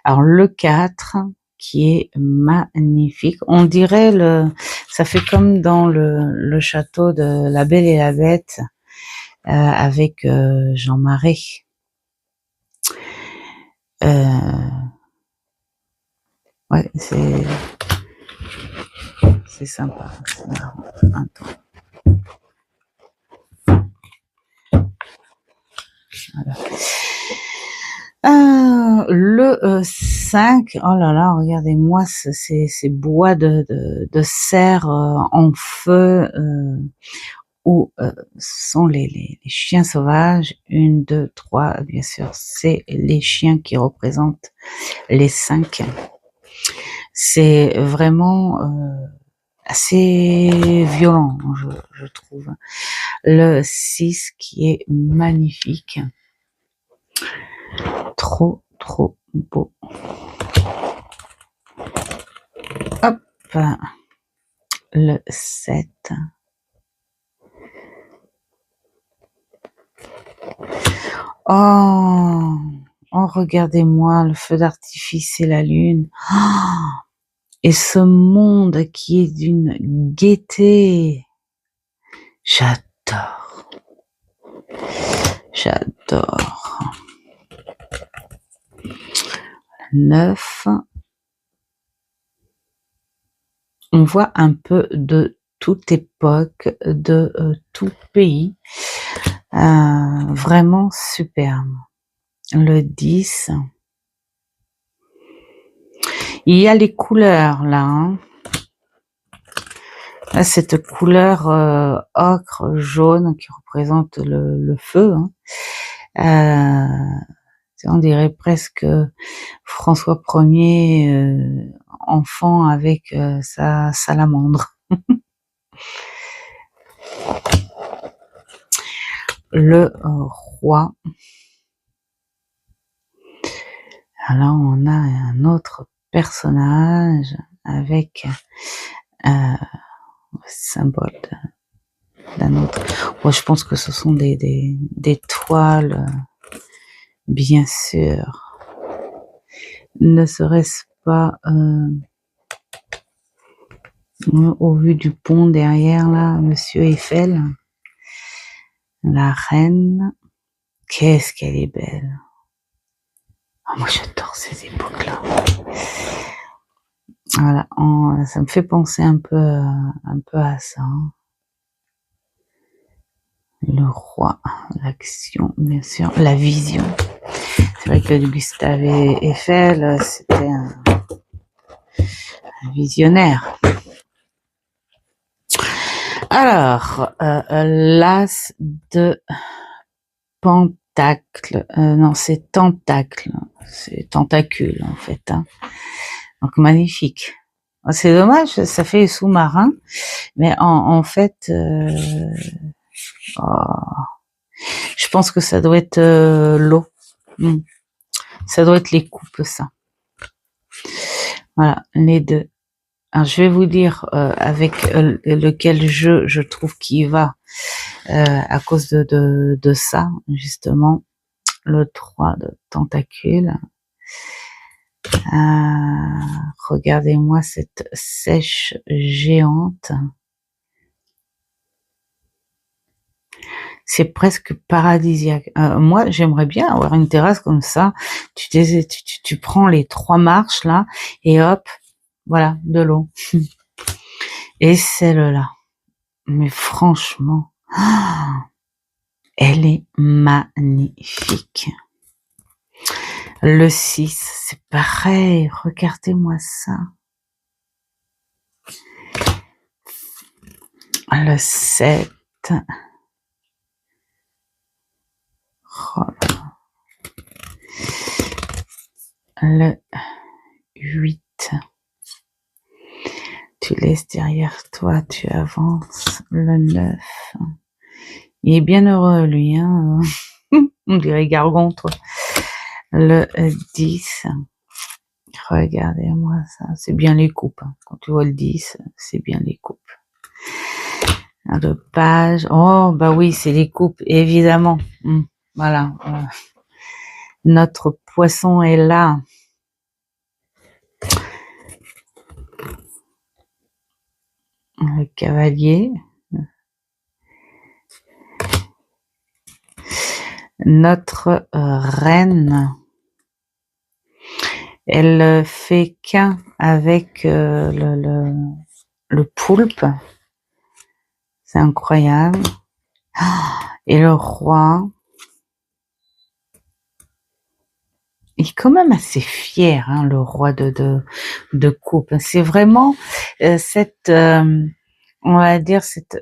Alors le 4 qui est magnifique, on dirait ça fait comme dans le château de La Belle et la Bête, avec Jean Marais. Ouais, c'est sympa, c'est marrant. Attends. Voilà. Le 5, oh là là, regardez-moi ces bois de cerf en feu où sont les chiens sauvages. 1, 2, 3, bien sûr, c'est les chiens qui représentent les 5. C'est vraiment assez violent, je trouve. Le 6 qui est magnifique. Trop beau. Hop, le 7. Oh, regardez-moi le feu d'artifice et la lune. Oh, et ce monde qui est d'une gaieté. J'adore. 9. On voit un peu de toute époque, de tout pays. Vraiment superbe. Le 10. Il y a les couleurs là. Hein. Là, cette couleur ocre, jaune qui représente le feu. Hein. On dirait presque François Ier enfant avec sa salamandre. Le roi. Alors on a un autre personnage avec symbole d'un autre. Moi, je pense que ce sont des toiles, bien sûr. Ne serait-ce pas au vu du pont derrière là, Monsieur Eiffel, la reine. Qu'est-ce qu'elle est belle. Oh, moi j'adore ces époques-là. Voilà, ça me fait penser un peu à ça. Hein. Le roi, l'action, bien sûr, la vision. C'est vrai que Gustave Eiffel, c'était un visionnaire. Alors, l'as de pentacle, non, c'est tentacle, c'est tentacule en fait. Hein. Donc magnifique. C'est dommage, ça fait sous-marin, mais en fait, je pense que ça doit être l'eau. Ça doit être les coupes, ça. Voilà, les deux. Alors, je vais vous dire avec lequel je trouve qu'il va à cause de ça, justement. Le 3 de tentacule. Regardez-moi cette sèche géante. C'est presque paradisiaque. Moi, j'aimerais bien avoir une terrasse comme ça. Tu prends les 3 marches là et hop, voilà, de l'eau. Et celle-là, mais franchement, elle est magnifique. Le 6, c'est pareil, regardez-moi ça. Le 7. Oh là. Le 8. Tu laisses derrière toi, tu avances. Le 9. Il est bien heureux, lui. Hein. On dirait Gargantre. Le 10. Regardez-moi ça. C'est bien les coupes. Hein. Quand tu vois le 10, c'est bien les coupes. Le page. Oh, bah oui, c'est les coupes, évidemment. Voilà. Notre poisson est là. Le cavalier. Notre reine, elle fait qu'un avec le poulpe. C'est incroyable. Et le roi, il est quand même assez fier, hein, le roi de coupe. C'est vraiment cette, on va dire, cette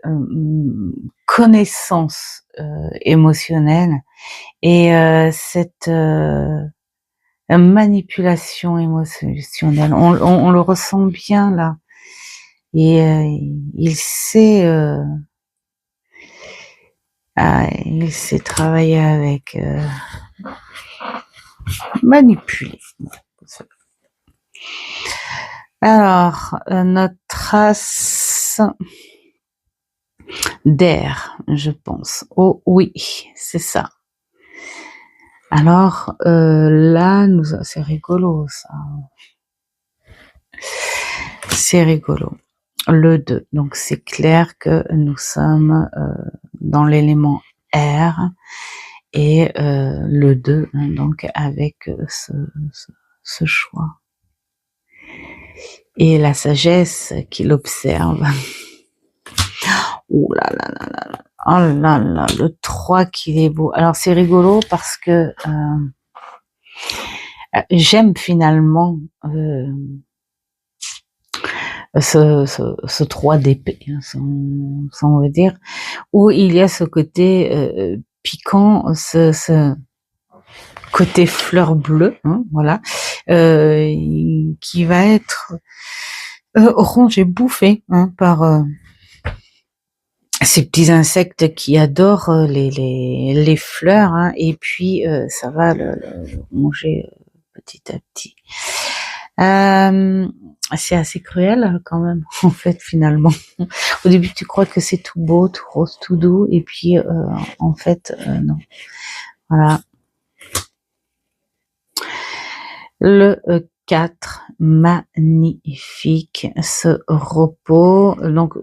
connaissance émotionnelle et cette manipulation émotionnelle. On le ressent bien là. Et il sait travailler avec, manipuler. Alors, notre trace d'air, je pense. Oh oui, c'est ça. Alors là, c'est rigolo ça. C'est rigolo. Le 2, donc c'est clair que nous sommes dans l'élément air et le 2, hein, donc avec ce choix. Et la sagesse qui l'observe. Oh là là là là là. Oh là là, le 3 qu'il est beau. Alors c'est rigolo parce que j'aime finalement ce 3 d'épée, hein, sans on veut dire, où il y a ce côté piquant, ce côté fleur bleue, hein, voilà, qui va être rongé, bouffé, hein, par ces petits insectes qui adorent les fleurs, hein, et puis ça va le ronger petit à petit. C'est assez cruel quand même, en fait, finalement. Au début, tu crois que c'est tout beau, tout rose, tout doux, et puis en fait, non. Voilà. Le 4, magnifique, ce repos. Donc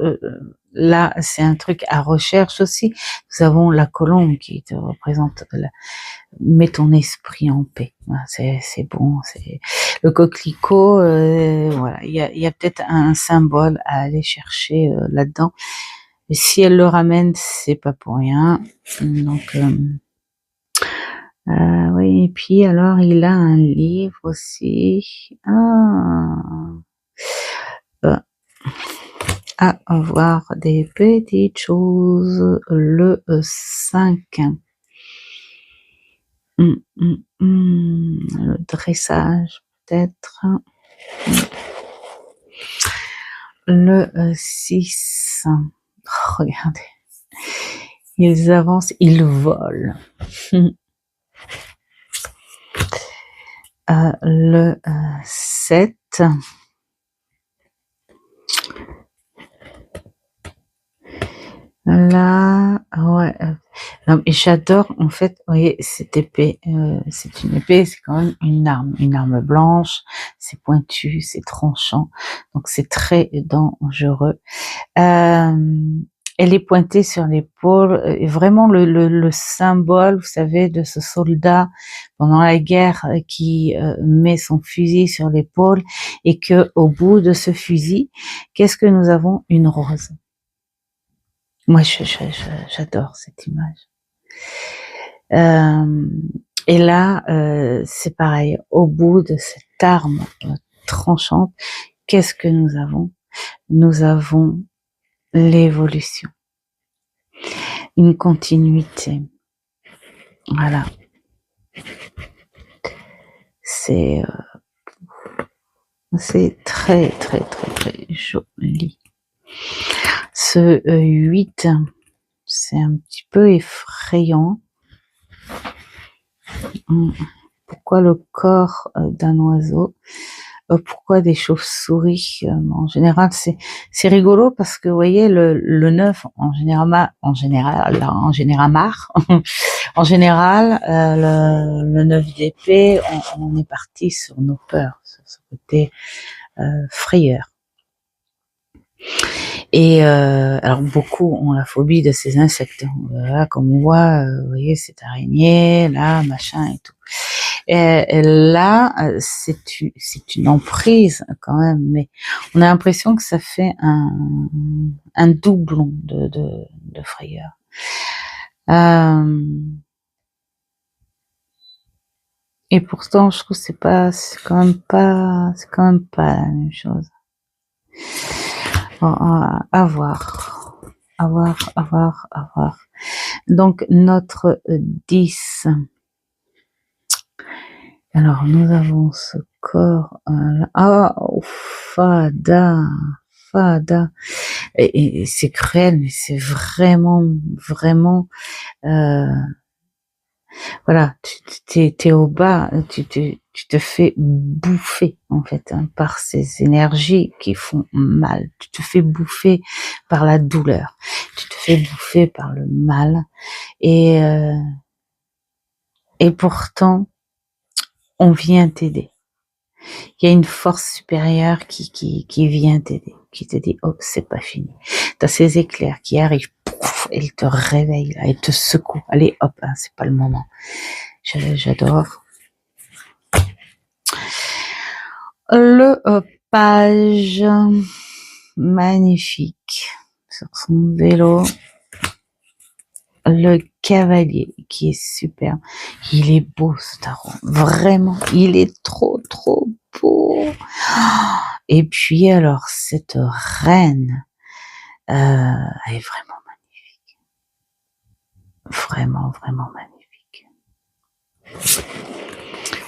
là, c'est un truc à recherche aussi. Nous avons la colombe qui te représente, mets ton esprit en paix. Voilà, c'est bon. C'est le coquelicot. Voilà, il y a peut-être un symbole à aller chercher là-dedans. Et si elle le ramène, c'est pas pour rien. Donc oui, et puis alors il a un livre aussi. À avoir des petites choses. Le 5. Le dressage peut-être. Le 6. Oh, regardez. Ils avancent, ils volent. Le 7. Là, ouais. Non, et j'adore, en fait, vous voyez, cette épée, c'est une épée, c'est quand même une arme blanche, c'est pointu, c'est tranchant, donc c'est très dangereux. Elle est pointée sur l'épaule, et vraiment le symbole, vous savez, de ce soldat pendant la guerre qui met son fusil sur l'épaule et que au bout de ce fusil, qu'est-ce que nous avons? Une rose. Moi, j'adore cette image. Et là, c'est pareil. Au bout de cette arme tranchante, qu'est-ce que nous avons? Nous avons l'évolution, une continuité. Voilà. C'est très très très très joli. Ce 8, c'est un petit peu effrayant. Pourquoi le corps d'un oiseau? Pourquoi des chauves-souris? En général, c'est rigolo parce que vous voyez le 9 en général, en général, le 9 d'épée, on est parti sur nos peurs, sur ce côté frayeur. Et alors beaucoup ont la phobie de ces insectes. Là, comme on voit, vous voyez, cette araignée, là, machin et tout. Et là, c'est une emprise quand même, mais on a l'impression que ça fait un doublon de frayeur. Et pourtant, je trouve que c'est quand même pas la même chose. Bon, à voir. Donc, notre 10. Alors, nous avons ce corps là. Oh, fada. Et c'est cruel, mais c'est vraiment, voilà, t'es au bas, tu te fais bouffer en fait par ces énergies qui font mal. Tu te fais bouffer par la douleur, tu te fais bouffer par le mal, et pourtant on vient t'aider. Il y a une force supérieure qui vient t'aider, qui te dit oh c'est pas fini. T'as ces éclairs qui arrivent, pouf, et ils te réveillent là, ils te secouent. Allez hop, hein, c'est pas le moment. J'adore. Le page, magnifique, sur son vélo. Le cavalier, qui est super. Il est beau, ce tarot. Vraiment, il est trop beau. Et puis, alors, cette reine, elle est vraiment magnifique. Vraiment magnifique.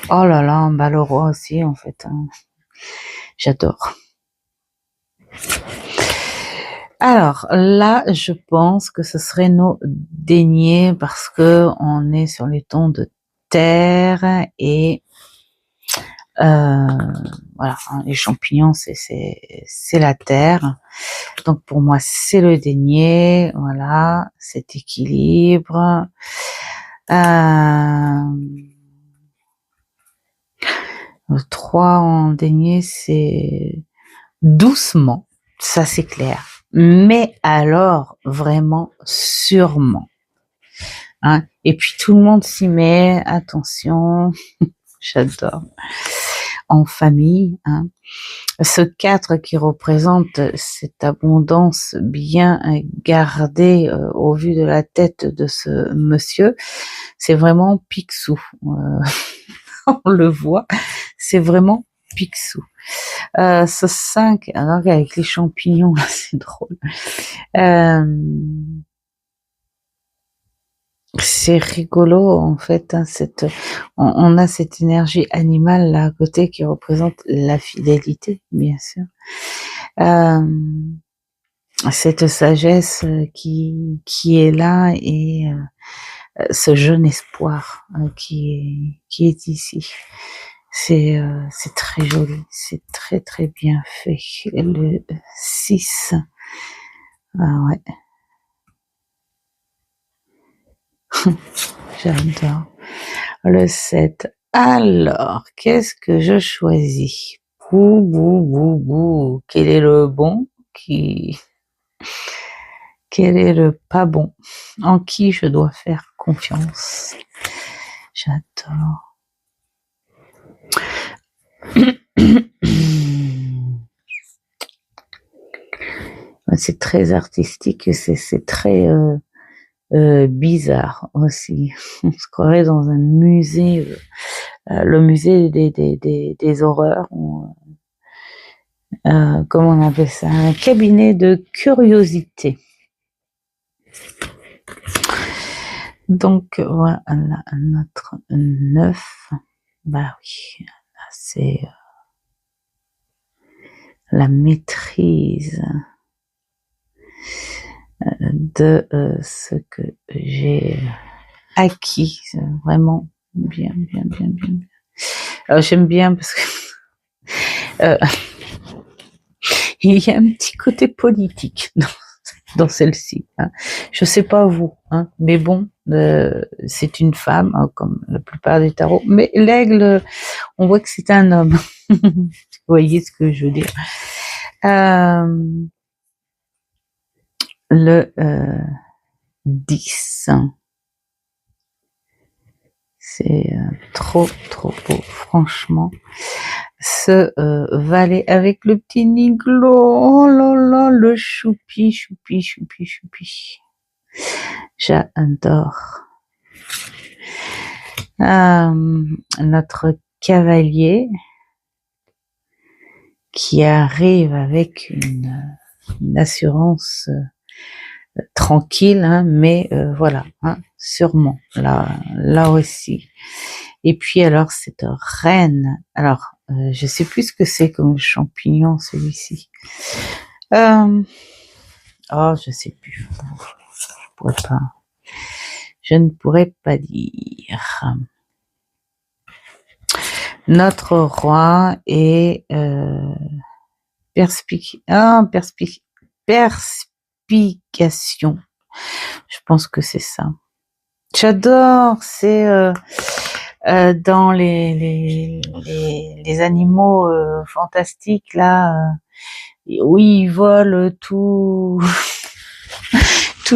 Oh là là, bah le roi aussi, en fait. Hein. J'adore. Alors là, je pense que ce serait nos deniers parce que on est sur les tons de terre et voilà, hein, les champignons c'est la terre. Donc pour moi c'est le denier, voilà, cet équilibre. Le 3 en denier, c'est doucement, ça c'est clair. Mais alors, vraiment, sûrement. Hein. Et puis tout le monde s'y met, attention, j'adore. En famille, hein. Ce 4 qui représente cette abondance bien gardée au vu de la tête de ce monsieur, c'est vraiment Picsou. On le voit, c'est vraiment Picsou. Ce 5, alors avec les champignons, c'est drôle. C'est rigolo en fait, hein, on a cette énergie animale là à côté qui représente la fidélité, bien sûr. Cette sagesse qui est là et ce jeune espoir qui est ici. C'est très joli, c'est très bien fait. Le 6, ouais. J'adore. Le 7. Alors, qu'est-ce que je choisis? Bou. Quel est le bon? Quel est le pas bon? En qui je dois faire confiance? J'adore. C'est très artistique et c'est très bizarre aussi. On se croirait dans un musée, le musée des horreurs. Comment on appelle ça? Un cabinet de curiosité. Donc voilà, notre 9. Bah oui, là c'est la maîtrise de ce que j'ai acquis. Vraiment bien. J'aime bien parce que il y a un petit côté politique dans celle-ci. Hein. Je sais pas vous, hein, mais bon, c'est une femme, hein, comme la plupart des tarots. Mais l'aigle, on voit que c'est un homme. Vous voyez ce que je veux dire. le 10. C'est trop beau, franchement. Ce valet avec le petit Niglo, oh là là, le choupi. J'adore. Notre cavalier qui arrive avec une assurance tranquille, hein, mais voilà, hein, sûrement, là aussi. Et puis alors cette reine, alors je sais plus ce que c'est comme champignon celui-ci. Oh, je sais plus. Je ne pourrais pas dire. Notre roi est perspication. Je pense que c'est ça. J'adore, c'est dans les animaux fantastiques là, où ils volent tout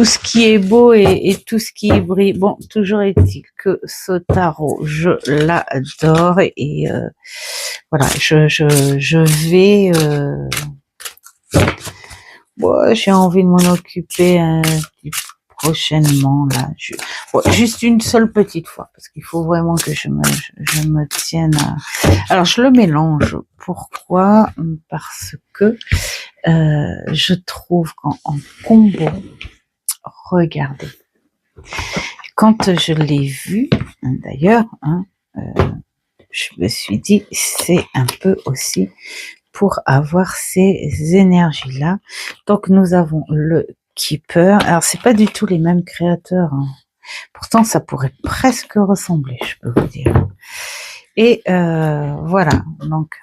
ce qui est beau et tout ce qui brille. Bon, toujours est-il que ce tarot, je l'adore et voilà, je vais bon, j'ai envie de m'en occuper prochainement là. Bon, juste une seule petite fois parce qu'il faut vraiment que je me tienne à... Alors je le mélange. Pourquoi? Parce que je trouve qu'en combo, regardez, quand je l'ai vu d'ailleurs, hein, je me suis dit c'est un peu aussi pour avoir ces énergies-là. Donc nous avons le Keeper. Alors c'est pas du tout les mêmes créateurs, hein. Pourtant ça pourrait presque ressembler, je peux vous dire. Et voilà, donc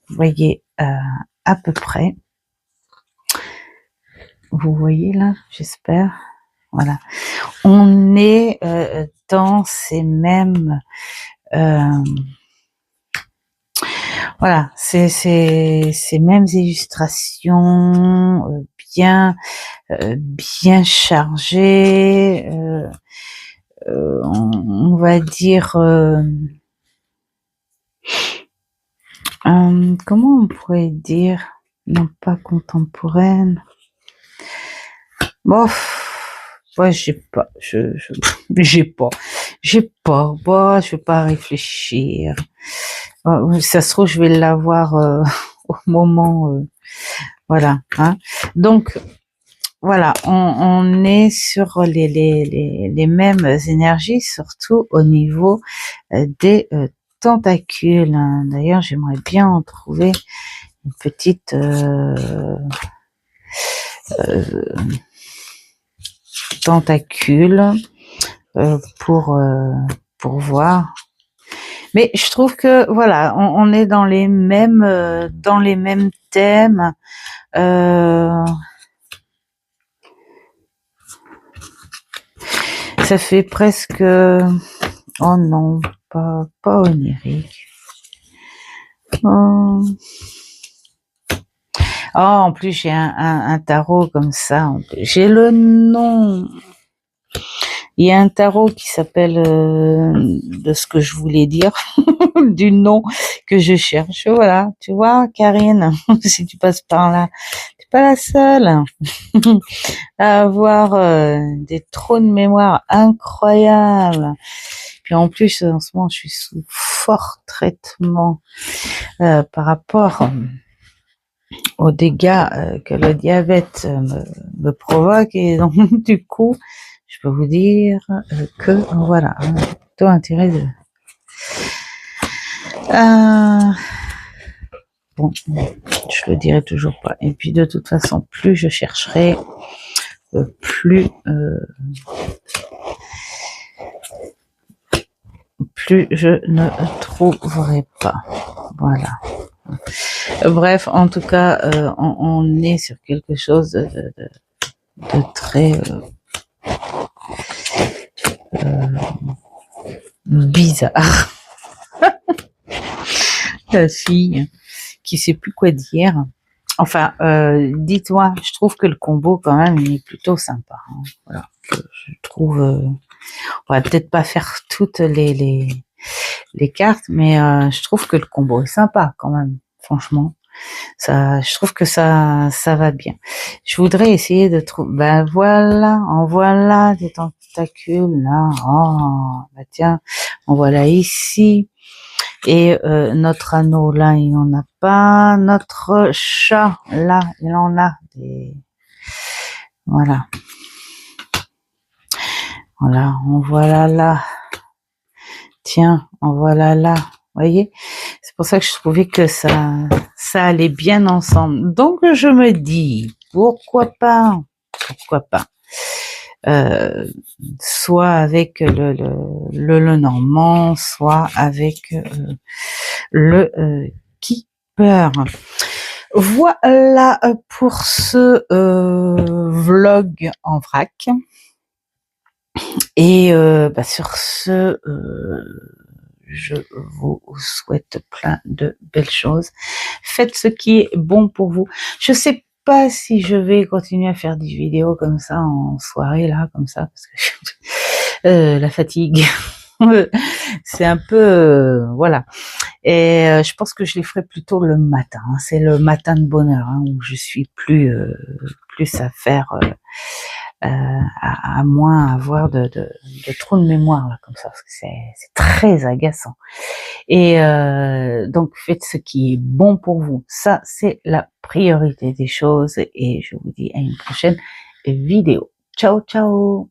vous voyez à peu près. Vous voyez là, j'espère. Voilà. On est dans ces mêmes voilà, ces mêmes illustrations bien chargées, on va dire comment on pourrait dire, non pas contemporaine. Bon, ouais, j'ai pas, bah, je vais pas réfléchir. Ça se trouve, je vais l'avoir au moment, voilà, hein. Donc, voilà, on est sur les mêmes énergies, surtout au niveau des tentacules, hein. D'ailleurs, j'aimerais bien en trouver une petite tentacule pour voir. Mais je trouve que voilà, on est dans les mêmes thèmes. Ça fait presque, oh non, pas onirique. Oh, en plus j'ai un tarot comme ça. J'ai le nom. Il y a un tarot qui s'appelle de ce que je voulais dire, du nom que je cherche. Voilà, tu vois, Karine, si tu passes par là, t'es pas la seule à avoir des trous de mémoire incroyables. Puis en plus, en ce moment, je suis sous fort traitement par rapport aux dégâts que le diabète me provoque. Et donc, du coup, je peux vous dire que voilà, plutôt intérêt de... bon, je le dirai toujours pas. Et puis de toute façon, plus je chercherai, plus je ne trouverai pas. Voilà. Bref, en tout cas, on est sur quelque chose de très bizarre. La fille qui sait plus quoi dire. Enfin, dites-moi, je trouve que le combo quand même il est plutôt sympa. Hein. Voilà, je trouve. On va peut-être pas faire toutes les cartes, mais je trouve que le combo est sympa quand même. Franchement, ça, je trouve que ça va bien. Je voudrais essayer de trouver. Ben voilà, en voilà des tentacules là. Oh, bah tiens, en voilà ici. Et notre anneau là, il n'en a pas. Notre chat là, il en a des. Voilà. Voilà, en voilà là. Tiens, en voilà là. Voyez, c'est pour ça que je trouvais que ça allait bien ensemble. Donc je me dis, pourquoi pas, soit avec le normand, soit avec le keeper. Voilà pour ce vlog en vrac. Et sur ce, je vous souhaite plein de belles choses. Faites ce qui est bon pour vous. Je sais pas si je vais continuer à faire des vidéos comme ça en soirée là, comme ça, parce que la fatigue, c'est un peu voilà. Et je pense que je les ferai plutôt le matin. Hein. C'est le matin de bonheur hein, où je suis plus à faire. À moins avoir de trous de mémoire là comme ça parce que c'est très agaçant et donc faites ce qui est bon pour vous, ça c'est la priorité des choses et je vous dis à une prochaine vidéo. Ciao ciao.